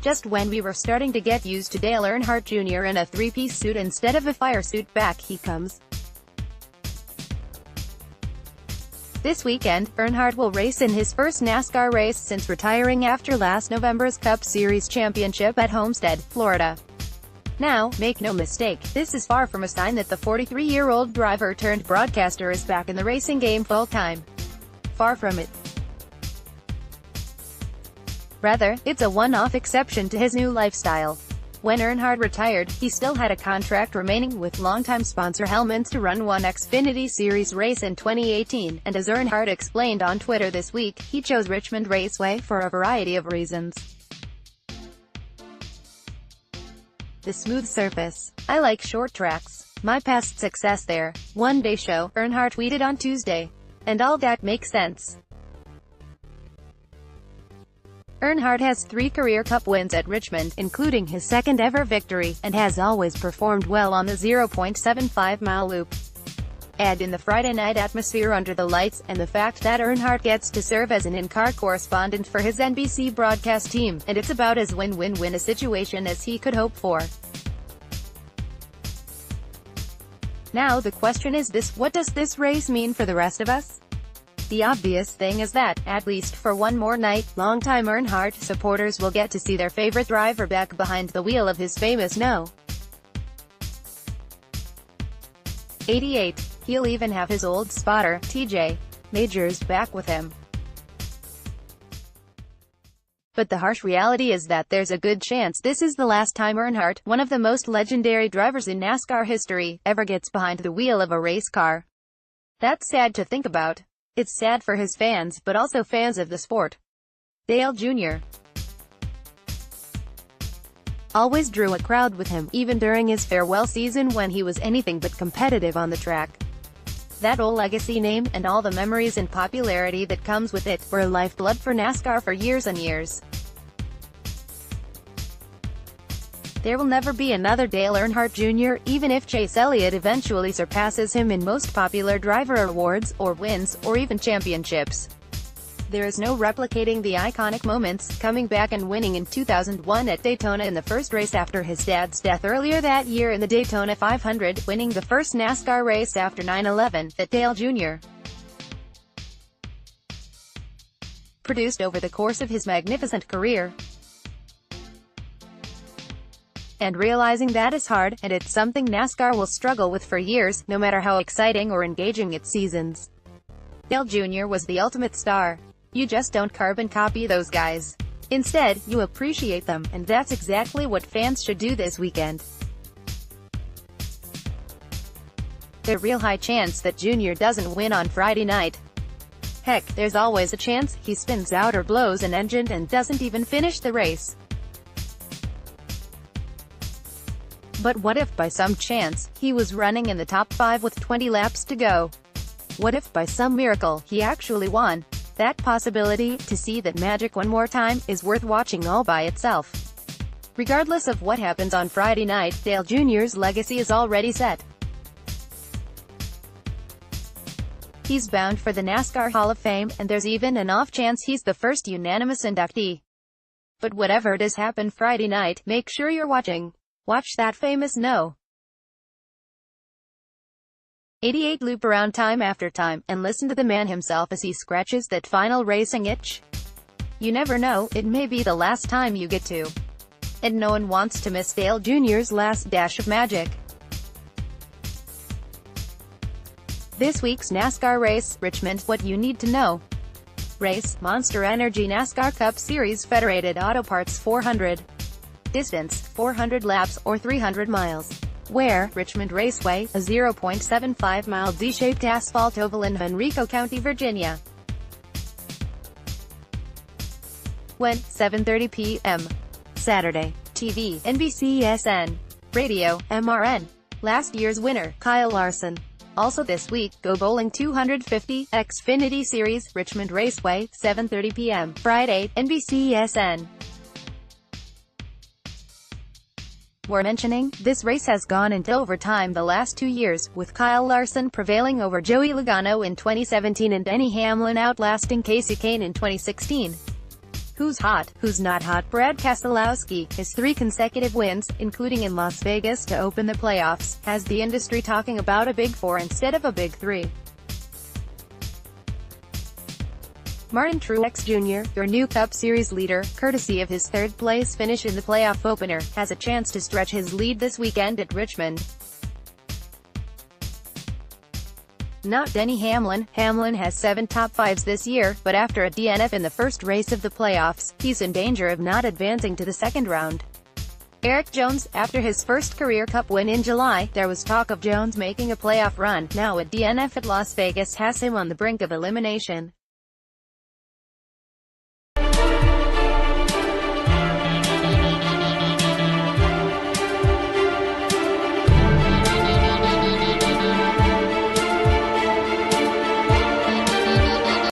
Just when we were starting to get used to Dale Earnhardt Jr. in a three-piece suit instead of a fire suit, back he comes. This weekend, Earnhardt will race in his first NASCAR race since retiring after last November's Cup Series championship at Homestead, Florida. Now, make no mistake, this is far from a sign that the 43-year-old driver-turned-broadcaster is back in the racing game full-time. Far from it. Rather, it's a one-off exception to his new lifestyle. When Earnhardt retired, he still had a contract remaining with longtime sponsor Hellmann's to run one Xfinity Series race in 2018, and as Earnhardt explained on Twitter this week, he chose Richmond Raceway for a variety of reasons. The smooth surface. I like short tracks. My past success there. One day show, Earnhardt tweeted on Tuesday. And all that makes sense. Earnhardt has 3 career Cup wins at Richmond, including his second-ever victory, and has always performed well on the 0.75-mile loop. Add in the Friday night atmosphere under the lights, and the fact that Earnhardt gets to serve as an in-car correspondent for his NBC broadcast team, and it's about as win-win-win a situation as he could hope for. Now the question is this: what does this race mean for the rest of us? The obvious thing is that, at least for one more night, longtime Earnhardt supporters will get to see their favorite driver back behind the wheel of his famous No. 88. He'll even have his old spotter, TJ Majors, back with him. But the harsh reality is that there's a good chance this is the last time Earnhardt, one of the most legendary drivers in NASCAR history, ever gets behind the wheel of a race car. That's sad to think about. It's sad for his fans, but also fans of the sport. Dale Jr. always drew a crowd with him, even during his farewell season when he was anything but competitive on the track. That old legacy name, and all the memories and popularity that comes with it, were a lifeblood for NASCAR for years and years. There will never be another Dale Earnhardt Jr., even if Chase Elliott eventually surpasses him in most popular driver awards, or wins, or even championships. There is no replicating the iconic moments, coming back and winning in 2001 at Daytona in the first race after his dad's death earlier that year in the Daytona 500, winning the first NASCAR race after 9/11, that Dale Jr. produced over the course of his magnificent career. And realizing that is hard, and it's something NASCAR will struggle with for years, no matter how exciting or engaging its seasons. Dale Jr. was the ultimate star. You just don't carbon copy those guys. Instead, you appreciate them, and that's exactly what fans should do this weekend. There's a real high chance that Jr. doesn't win on Friday night. Heck, there's always a chance he spins out or blows an engine and doesn't even finish the race. But what if by some chance, he was running in the top 5 with 20 laps to go? What if by some miracle, he actually won? That possibility, to see that magic one more time, is worth watching all by itself. Regardless of what happens on Friday night, Dale Jr.'s legacy is already set. He's bound for the NASCAR Hall of Fame, and there's even an off chance he's the first unanimous inductee. But whatever does happen Friday night, make sure you're watching. Watch that famous No. 88 loop around time after time, and listen to the man himself as he scratches that final racing itch. You never know, it may be the last time you get to. And no one wants to miss Dale Jr.'s last dash of magic. This week's NASCAR race, Richmond, what you need to know. Race, Monster Energy NASCAR Cup Series Federated Auto Parts 400. Distance, 400 laps, or 300 miles. Where, Richmond Raceway, a 0.75-mile Z-shaped asphalt oval in Henrico County, Virginia. When, 7:30 p.m. Saturday. TV, NBCSN. Radio, MRN. Last year's winner, Kyle Larson. Also this week, Go Bowling 250, Xfinity Series, Richmond Raceway, 7:30 p.m. Friday, NBCSN. We're mentioning, this race has gone into overtime the last 2 years, with Kyle Larson prevailing over Joey Logano in 2017 and Denny Hamlin outlasting Kasey Kahne in 2016. Who's hot, who's not hot? Brad Keselowski, his 3 consecutive wins, including in Las Vegas to open the playoffs, has the industry talking about a Big 4 instead of a Big 3. Martin Truex Jr., your new Cup Series leader, courtesy of his third-place finish in the playoff opener, has a chance to stretch his lead this weekend at Richmond. Not Denny Hamlin. Hamlin has 7 top 5s this year, but after a DNF in the first race of the playoffs, he's in danger of not advancing to the second round. Erik Jones, after his first career Cup win in July, there was talk of Jones making a playoff run. Now a DNF at Las Vegas has him on the brink of elimination.